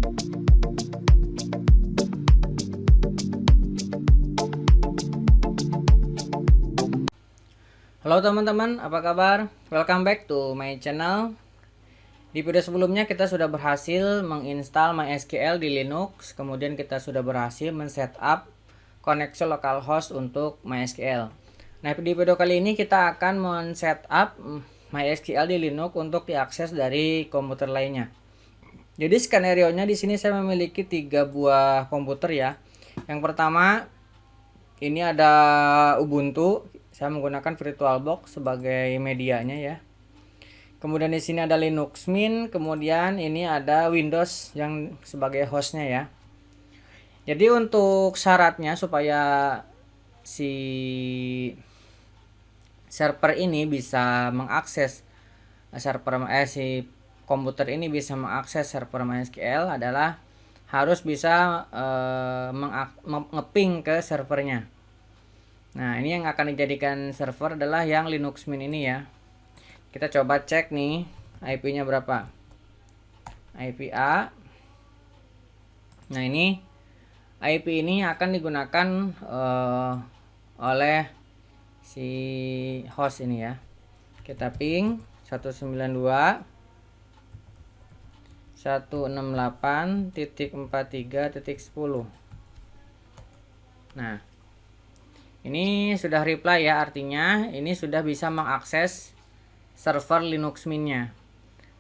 Halo teman-teman, apa kabar? Welcome back to my channel. Di video sebelumnya kita sudah berhasil menginstal MySQL di Linux. Kemudian kita sudah berhasil men-setup koneksi localhost untuk MySQL. Nah, di video kali ini kita akan men-setup MySQL di Linux untuk diakses dari komputer lainnya. Jadi skenario-nya di sini saya memiliki 3 buah komputer ya. Yang pertama ini ada Ubuntu. Saya menggunakan VirtualBox sebagai medianya ya. Kemudian di sini ada Linux Mint, kemudian ini ada Windows yang sebagai hostnya ya. Jadi untuk syaratnya supaya si server ini bisa mengakses si komputer ini bisa mengakses server MySQL adalah harus bisa ngeping ke servernya. Nah, ini yang akan dijadikan server adalah yang Linux Mint ini ya. Kita coba cek nih IP-nya berapa. IP A. Nah, ini IP ini akan digunakan oleh si host ini ya. Kita ping 192.168.43.10. Nah, ini sudah reply ya, artinya ini sudah bisa mengakses server Linux Mint-nya.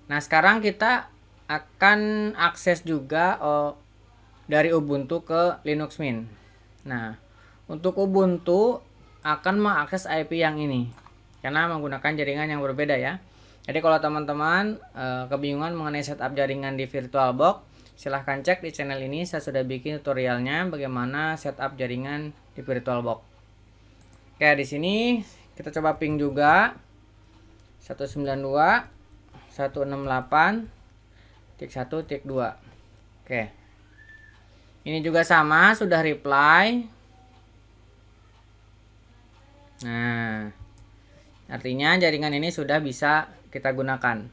Nah, sekarang kita akan akses juga dari Ubuntu ke Linux Mint. Nah, untuk Ubuntu akan mengakses IP yang ini karena menggunakan jaringan yang berbeda ya. Jadi kalau teman-teman kebingungan mengenai setup jaringan di VirtualBox, silahkan cek di channel ini. Saya sudah bikin tutorialnya bagaimana setup jaringan di VirtualBox. Oke, di sini kita coba ping juga 192.168.1.2. Oke. Ini juga sama, sudah reply. Nah, artinya jaringan ini sudah bisa kita gunakan.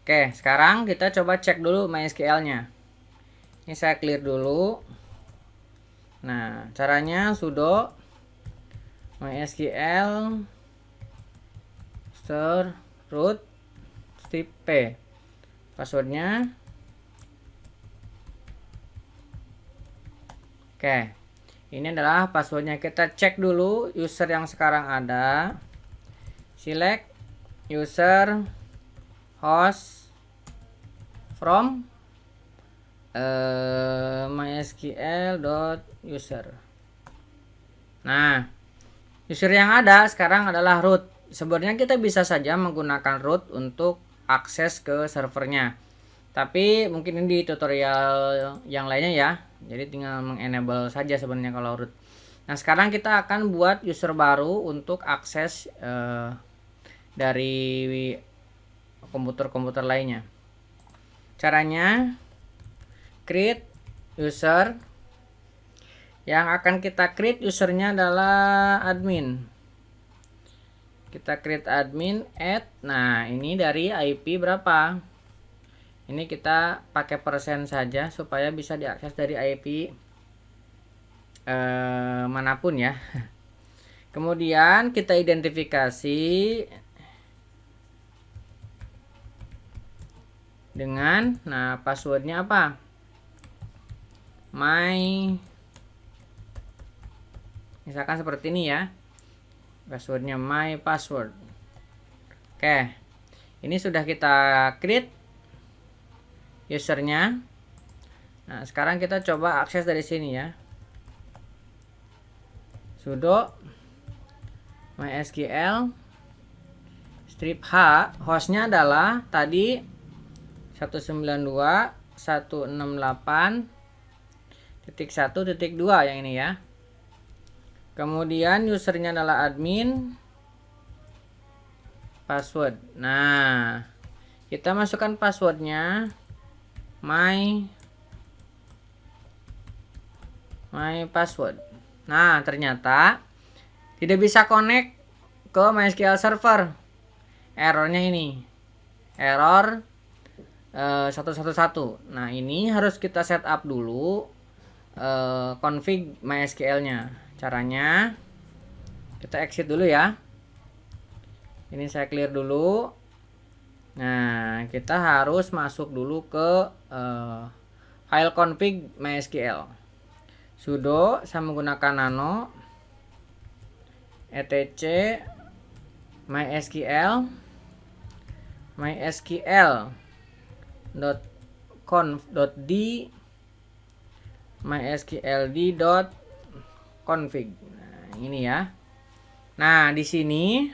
Oke, sekarang kita coba cek dulu MySQL-nya. Ini saya clear dulu. Nah, caranya sudo MySQL root strip p. Passwordnya. Oke, ini adalah passwordnya. Kita cek dulu user yang sekarang ada. Select user host from mysql.user. Nah, user yang ada sekarang adalah root. Sebenarnya kita bisa saja menggunakan root untuk akses ke servernya. Tapi mungkin ini di tutorial yang lainnya ya. Jadi tinggal mengenable saja sebenarnya kalau root. Nah, sekarang kita akan buat user baru untuk akses dari komputer-komputer lainnya. Caranya create user. Yang akan kita create usernya adalah admin. Kita create admin add. Nah, ini dari IP berapa? Ini kita pakai persen saja supaya bisa diakses dari IP manapun ya. Kemudian kita identifikasi dengan, nah, passwordnya apa? Misalkan seperti ini ya. Passwordnya my password. Oke, ini sudah kita create usernya. Nah, sekarang kita coba akses dari sini ya. Sudo MySQL strip h, hostnya adalah tadi 192.168.1.2 yang ini ya. Kemudian usernya adalah admin, password. Nah, kita masukkan passwordnya my password. Nah, ternyata tidak bisa connect ke MySQL server. Errornya ini, error satu. Nah, ini harus kita setup dulu config MySQL-nya. Caranya kita exit dulu ya. Ini saya clear dulu. Nah, kita harus masuk dulu ke file config MySQL. Sudo saya menggunakan nano etc mysql.conf.d mysqld.config. Nah, ini ya. Nah, di sini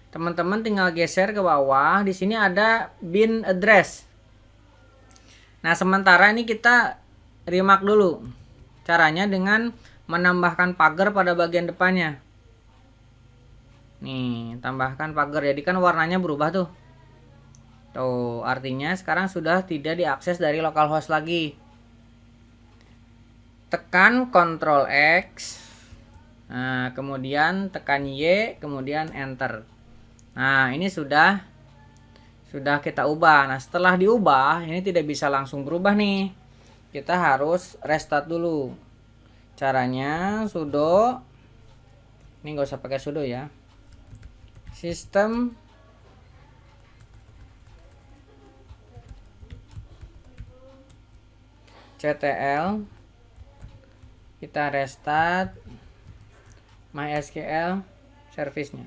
teman-teman tinggal geser ke bawah. Di sini ada bin address. Nah, sementara ini kita remark dulu. Caranya dengan menambahkan pagar pada bagian depannya. Nih, tambahkan pagar. Jadi kan warnanya berubah tuh. Tuh, artinya sekarang sudah tidak diakses dari localhost lagi. Tekan Ctrl X. Nah, kemudian tekan Y, kemudian enter. Nah, ini sudah kita ubah. Nah, setelah diubah, ini tidak bisa langsung berubah nih. Kita harus restart dulu. Caranya sudo, ini nggak usah pakai sudo ya, sistem ctl, kita restart MySQL service-nya.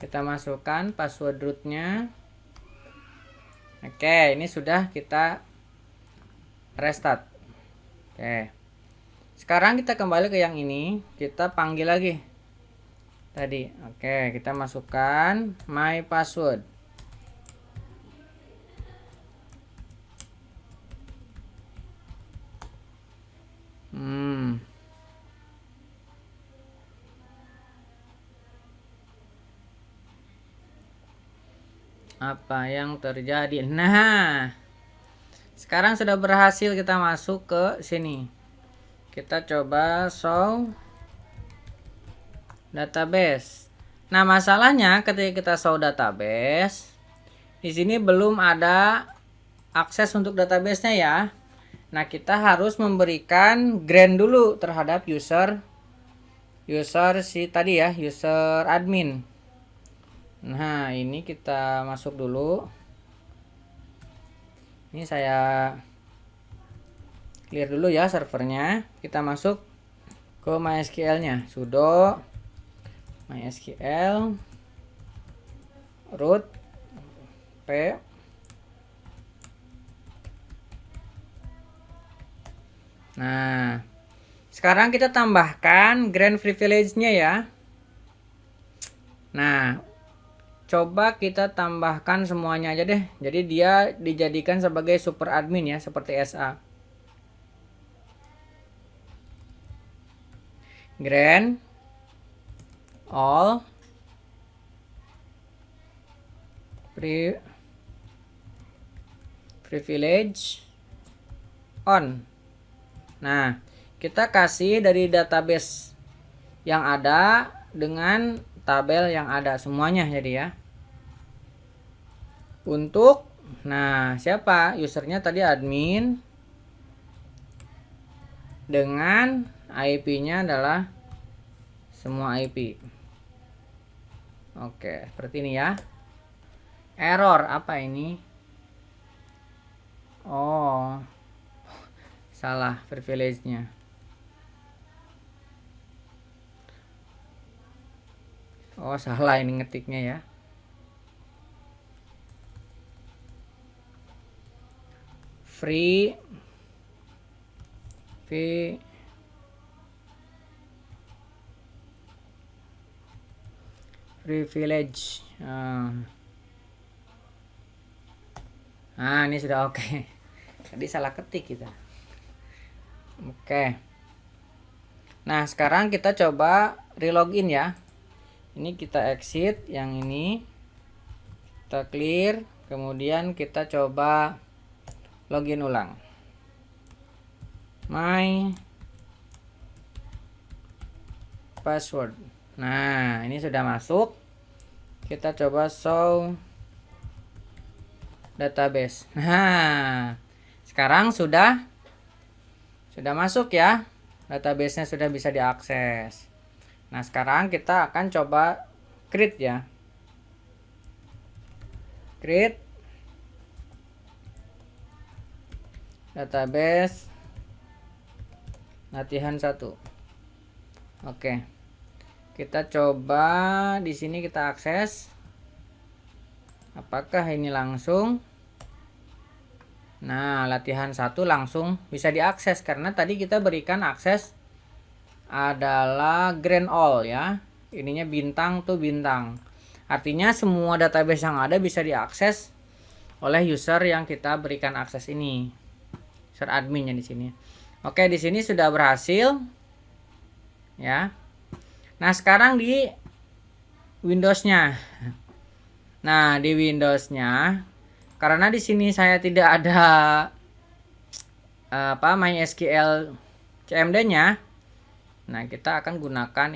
Kita masukkan password root-nya. Oke, ini sudah kita restart. Oke. Sekarang kita kembali ke yang ini, kita panggil lagi. Tadi. Oke, kita masukkan my password. Apa yang terjadi? Nah, sekarang sudah berhasil kita masuk ke sini. Kita coba show database. Nah, masalahnya ketika kita show database, di sini belum ada akses untuk database-nya ya. Nah, kita harus memberikan grant dulu terhadap user si tadi ya, user admin. Nah, ini kita masuk dulu. Ini saya clear dulu ya servernya. Kita masuk ke MySQL-nya. Sudo MySQL root p. Nah, sekarang kita tambahkan grant privilege-nya ya. Nah, coba kita tambahkan semuanya aja deh. Jadi dia dijadikan sebagai super admin ya, seperti SA. Grant all privilege on. Nah, kita kasih dari database yang ada dengan tabel yang ada semuanya jadi ya. Untuk, nah siapa usernya tadi admin, dengan IP-nya adalah semua IP. Oke, seperti ini ya. Error apa ini? Oh, salah privilege-nya. Oh, salah ini ngetiknya ya. Free privilege. Nah, ini sudah oke. Tadi salah ketik kita. Oke. Nah, sekarang kita coba relogin ya. Ini kita exit yang ini. Kita clear, kemudian kita coba login ulang. My password. Nah, ini sudah masuk. Kita coba show database. Nah, sekarang sudah masuk ya. Database-nya sudah bisa diakses. Nah, sekarang kita akan coba create ya. Create database latihan 1. Oke. Kita coba di sini kita akses. Apakah ini langsung? Nah, latihan 1 langsung bisa diakses karena tadi kita berikan akses adalah grand all ya. Ininya bintang tuh bintang. Artinya semua database yang ada bisa diakses oleh user yang kita berikan akses ini. User adminnya di sini. Oke, di sini sudah berhasil. Ya. Nah, sekarang di Windows-nya. Nah, di Windows-nya karena di sini saya tidak ada MySQL CMD-nya. Nah, kita akan gunakan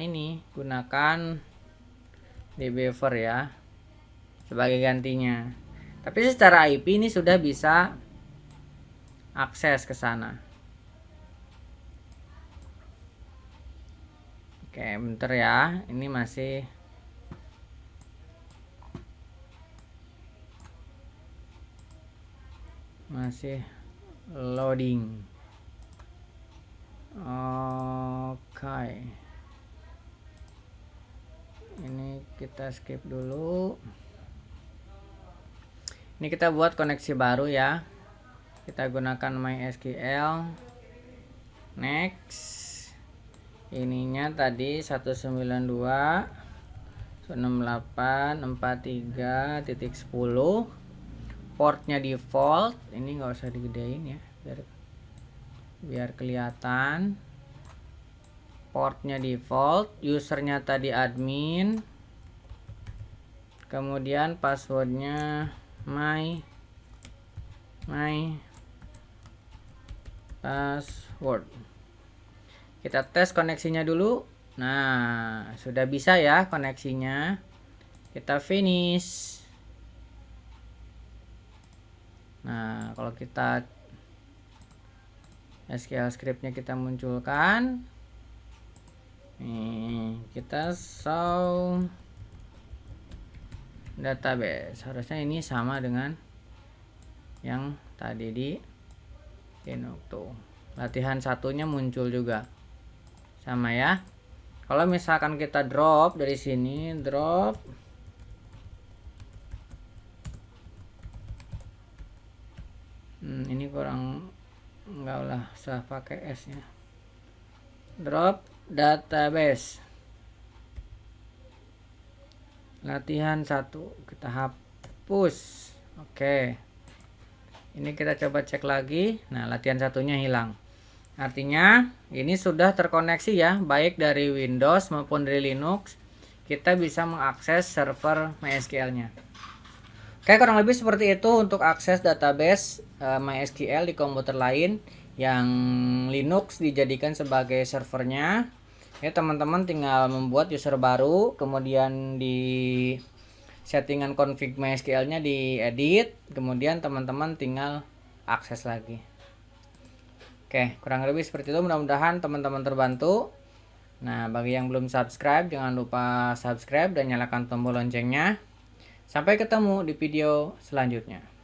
dbeaver ya sebagai gantinya. Tapi secara IP ini sudah bisa akses ke sana. Oke, bentar ya. Ini masih loading. Oke. Ini kita skip dulu. Ini kita buat koneksi baru ya. Kita gunakan MySQL. Next. Ininya tadi 192.168.43.10. Portnya default. Ini nggak usah digedein ya, biar kelihatan. Portnya default. Usernya tadi admin. Kemudian passwordnya my password. Kita tes koneksinya dulu. Nah, sudah bisa ya koneksinya. Kita finish. Nah, kalau kita SQL scriptnya kita munculkan, nih kita show database. Harusnya ini sama dengan yang tadi di Linux tuh. Latihan satunya muncul juga sama ya. Kalau misalkan kita drop dari sini, ini kurang, enggak usah pakai S ya. Drop database latihan 1 kita hapus. Oke, ini kita coba cek lagi. Nah, latihan satunya hilang. Artinya ini sudah terkoneksi ya, baik dari Windows maupun dari Linux. Kita bisa mengakses server MySQL-nya. Oke, kurang lebih seperti itu untuk akses database MySQL di komputer lain yang Linux dijadikan sebagai servernya. Ya, teman-teman tinggal membuat user baru, kemudian di settingan config MySQL-nya diedit, kemudian teman-teman tinggal akses lagi. Oke, kurang lebih seperti itu. Mudah-mudahan teman-teman terbantu. Nah, bagi yang belum subscribe, jangan lupa subscribe dan nyalakan tombol loncengnya. Sampai ketemu di video selanjutnya.